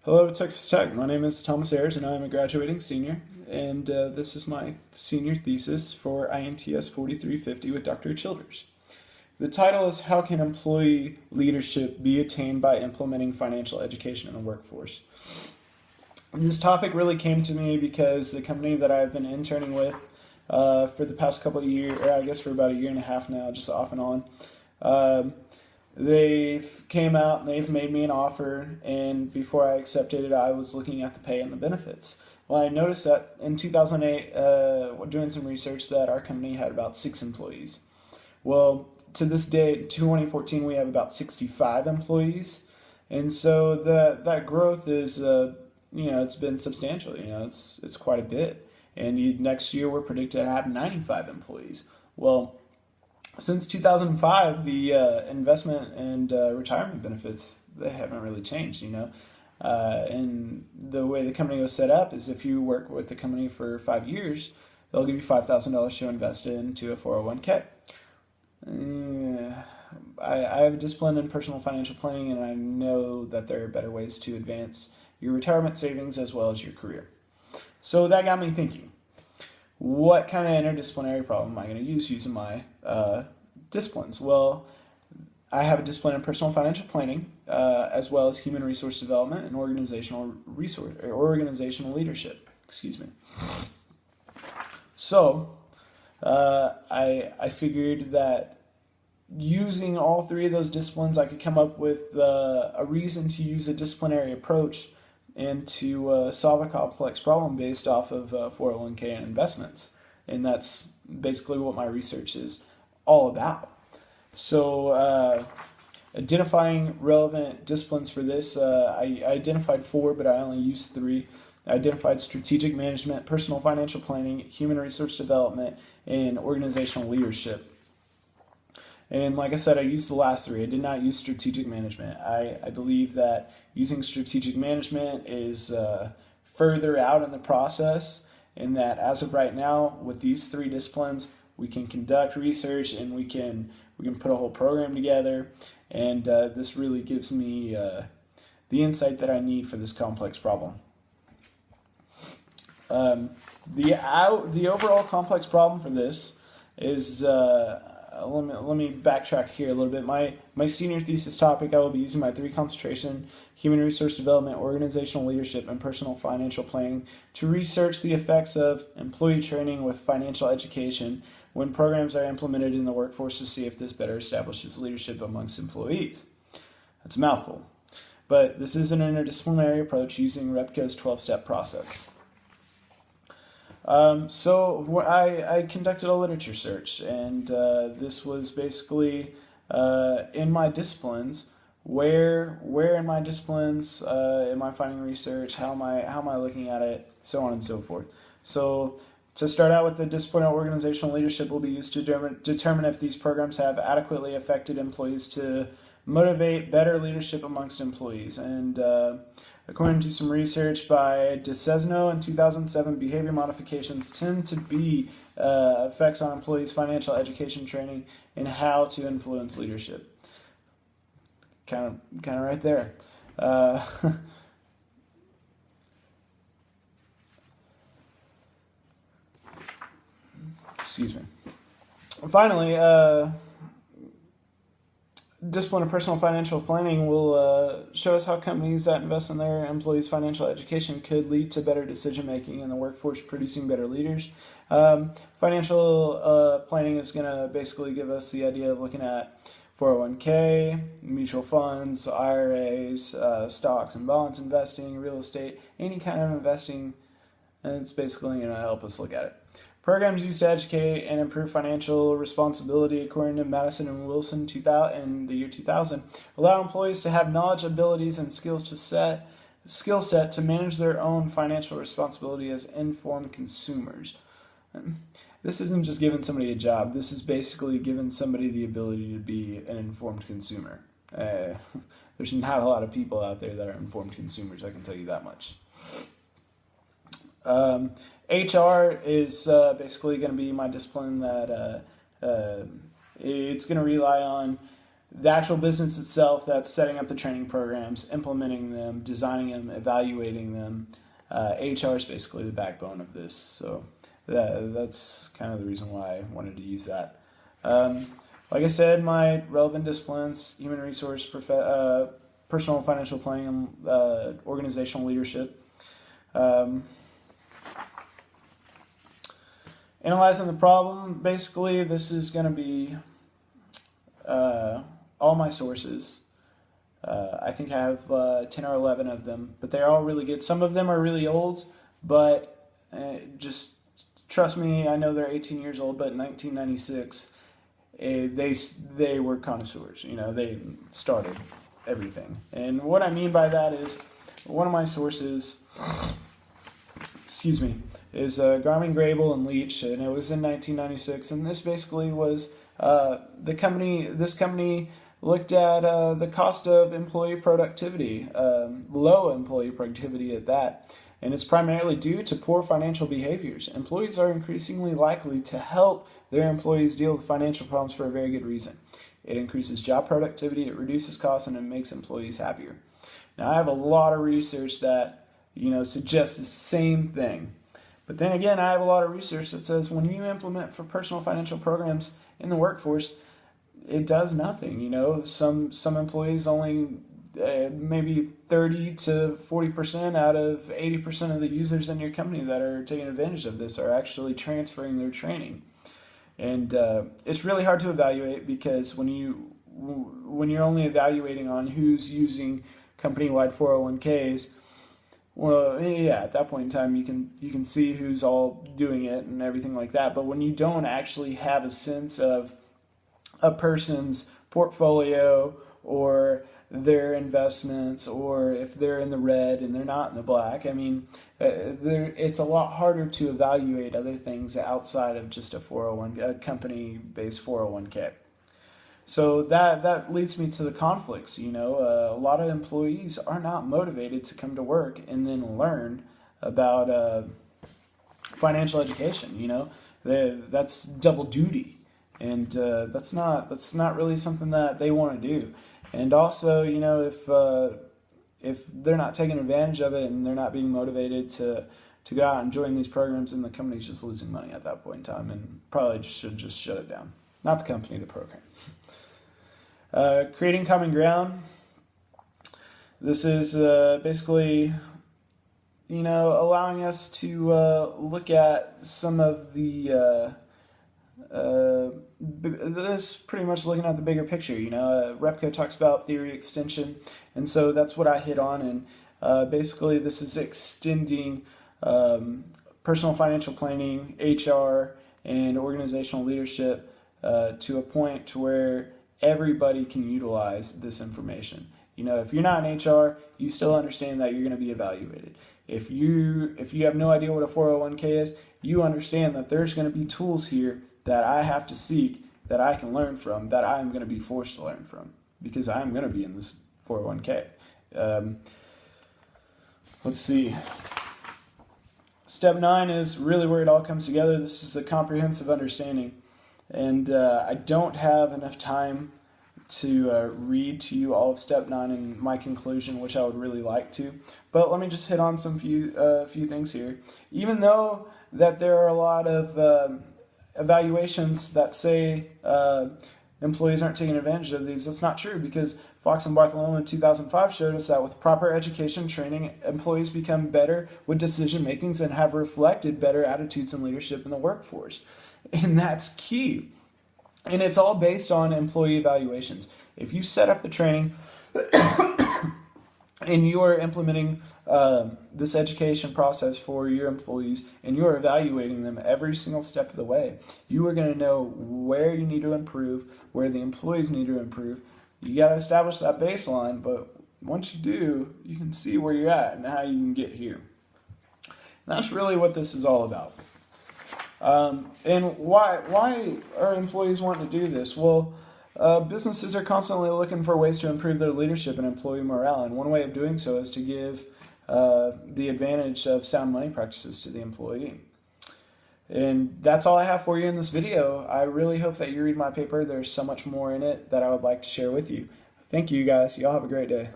Hello, Texas Tech. My name is Thomas Ayers, and I am a graduating senior. And this is my senior thesis for INTS 4350 with Dr. Childers. The title is How Can Employee Leadership Be Attained by Implementing Financial Education in the Workforce? This topic really came to me because the company that I've been interning with for the past couple of years, or I guess for about a year and a half now, just off and on, they've came out and they've made me an offer, and before I accepted it, I was looking at the pay and the benefits. Well, I noticed that in 2008, doing some research, that our company had about 6 employees. Well, to this day, 2014, we have about 65 employees, and so that growth is, it's been substantial. It's quite a bit, and next year we're predicted to have 95 employees. Well, since 2005, the investment and retirement benefits, they haven't really changed, and the way the company was set up is if you work with the company for 5 years, they'll give you $5,000 to invest into a 401k. I have a discipline in personal financial planning, and I know that there are better ways to advance your retirement savings as well as your career. So that got me thinking, what kind of interdisciplinary problem am I going to use using my disciplines? Well, I have a discipline in personal financial planning, as well as human resource development and organizational leadership. Excuse me. So I figured that using all 3 of those disciplines, I could come up with a reason to use a disciplinary approach and to solve a complex problem based off of 401k and investments. And that's basically what my research is all about. So identifying relevant disciplines for this, I identified 4, but I only used 3. I identified strategic management, personal financial planning, human resource development, and organizational leadership. And like I said, I used the last 3. I did not use strategic management. I believe that using strategic management is further out in the process, and that as of right now, with these 3 disciplines, we can conduct research and we can put a whole program together, and this really gives me the insight that I need for this complex problem. The overall complex problem for this is let me backtrack here a little bit. My senior thesis topic, I will be using my 3 concentration: human resource development, organizational leadership, and personal financial planning, to research the effects of employee training with financial education when programs are implemented in the workforce, to see if this better establishes leadership amongst employees. That's a mouthful, but this is an interdisciplinary approach using Repko's 12-step process. So I conducted a literature search, and this was basically in my disciplines. Where in my disciplines am I finding research? How am I looking at it? So on and so forth. So to start out with, the discipline of organizational leadership will be used to determine if these programs have adequately affected employees to motivate better leadership amongst employees. And according to some research by DeCesno in 2007, behavior modifications tend to be effects on employees' financial education training and how to influence leadership. Kind of right there. Excuse me. Finally, discipline of personal financial planning will show us how companies that invest in their employees' financial education could lead to better decision making in the workforce, producing better leaders. Financial planning is going to basically give us the idea of looking at 401k, mutual funds, IRAs, stocks and bonds investing, real estate, any kind of investing, and it's basically going to help us look at it. Programs used to educate and improve financial responsibility, according to Madison and Wilson in the year 2000, allow employees to have knowledge, abilities, and skill set to manage their own financial responsibility as informed consumers. This isn't just giving somebody a job. This is basically giving somebody the ability to be an informed consumer. There's not a lot of people out there that are informed consumers, I can tell you that much. HR is basically going to be my discipline that it's going to rely on the actual business itself that's setting up the training programs, implementing them, designing them, evaluating them. HR is basically the backbone of this. So that's kind of the reason why I wanted to use that. Like I said, my relevant disciplines: human resource, personal and financial planning, organizational leadership. Analyzing the problem, basically this is going to be all my sources. I think I have 10 or 11 of them, but they're all really good. Some of them are really old, but just trust me, I know they're 18 years old, but in 1996, they were connoisseurs. You know, they started everything. And what I mean by that is, one of my sources, is Garmin, Grable, and Leach, and it was in 1996. And this basically was this company looked at the cost of employee productivity, low employee productivity at that. And it's primarily due to poor financial behaviors. Employees are increasingly likely to help their employees deal with financial problems for a very good reason. It increases job productivity, it reduces costs, and it makes employees happier. Now, I have a lot of research that, suggests the same thing. But then again, I have a lot of research that says when you implement for personal financial programs in the workforce, it does nothing. Some employees only maybe 30 to 40% out of 80% of the users in your company that are taking advantage of this are actually transferring their training. And it's really hard to evaluate, because when you're only evaluating on who's using company-wide 401ks, well, yeah, at that point in time, you can see who's all doing it and everything like that. But when you don't actually have a sense of a person's portfolio or their investments, or if they're in the red and they're not in the black, it's a lot harder to evaluate other things outside of just a company-based 401k. So that leads me to the conflicts. A lot of employees are not motivated to come to work and then learn about financial education. That's double duty, and that's not really something that they want to do. And also, if they're not taking advantage of it and they're not being motivated to go out and join these programs, then the company's just losing money at that point in time, and probably should just shut it down. Not the company, the program. Creating common ground. This is basically, allowing us to look at some of the this pretty much looking at the bigger picture. Repco talks about theory extension, and so that's what I hit on. And basically, this is extending personal financial planning, HR, and organizational leadership to a point to where everybody can utilize this information. If you're not in HR, you still understand that you're going to be evaluated. If you have no idea what a 401k is, you understand that there's going to be tools here that I have to seek, that I can learn from, that I'm going to be forced to learn from, because I'm going to be in this 401k. Let's see. Step 9 is really where it all comes together. This is a comprehensive understanding. And I don't have enough time to read to you all of Step 9 and my conclusion, which I would really like to. But let me just hit on some few things here. Even though that there are a lot of evaluations that say employees aren't taking advantage of these, that's not true, because Fox and Bartholomew in 2005 showed us that with proper education training, employees become better with decision makings and have reflected better attitudes and leadership in the workforce. And that's key. And it's all based on employee evaluations. If you set up the training and you are implementing this education process for your employees, and you are evaluating them every single step of the way, you are going to know where you need to improve, where the employees need to improve. You got to establish that baseline, but once you do, you can see where you're at and how you can get here. And that's really what this is all about. And why are employees wanting to do this? Well, businesses are constantly looking for ways to improve their leadership and employee morale, and one way of doing so is to give the advantage of sound money practices to the employee. And that's all I have for you in this video. I really hope that you read my paper. There's so much more in it that I would like to share with you. Thank you guys. Y'all have a great day.